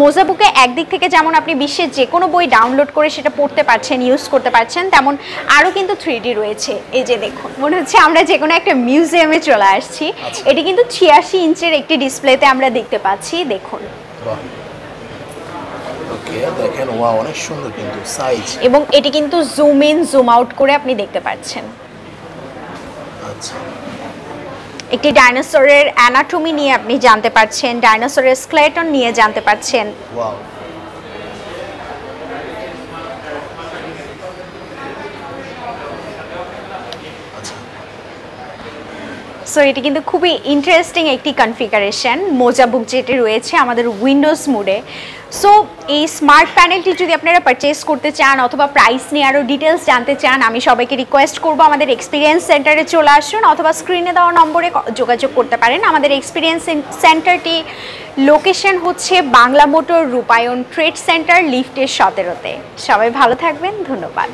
মোজাবুকে একদিক থেকে যেমন আপনি বিশ্বের যে কোনো বই ডাউনলোড করে সেটা পড়তে পারছেন, ইউজ করতে পারছেন, তেমন আরও কিন্তু 3D রয়েছে। এই যে দেখুন, মনে হচ্ছে আমরা যে কোনো একটা মিউজিয়ামে চলে আসছি। এটি কিন্তু 86 ইঞ্চের একটি ডিসপ্লেতে আমরা দেখতে পাচ্ছি। দেখুন, দেখেন, ওয়াও, অনেক সুন্দর কিন্তু সাইজ, এবং এটি কিন্তু জুম ইন জুম আউট করে আপনি দেখতে পাচ্ছেন। আচ্ছা, একটি ডাইনোসরের অ্যানাটমি নিয়ে আপনি জানতে পারছেন, ডাইনোসরের স্কেলেটন নিয়ে জানতে পারছেন। ওয়াও, সো এটি কিন্তু খুবই ইন্টারেস্টিং একটি কনফিগারেশন মোজাবুক যেটি রয়েছে আমাদের উইন্ডোজ মোডে। সো এই স্মার্ট প্যানেলটি যদি আপনারা পারচেস করতে চান অথবা প্রাইস নিয়ে আরও ডিটেলস জানতে চান, আমি সবাইকে রিকোয়েস্ট করব আমাদের এক্সপিরিয়েন্স সেন্টারে চলে আসুন অথবা স্ক্রিনে দেওয়া নম্বরে যোগাযোগ করতে পারেন। আমাদের এক্সপিরিয়েন্স সেন্টারটি লোকেশন হচ্ছে বাংলা মোটর রূপায়ণ ট্রেড সেন্টার লিফটের 17-তে। সবাই ভালো থাকবেন, ধন্যবাদ।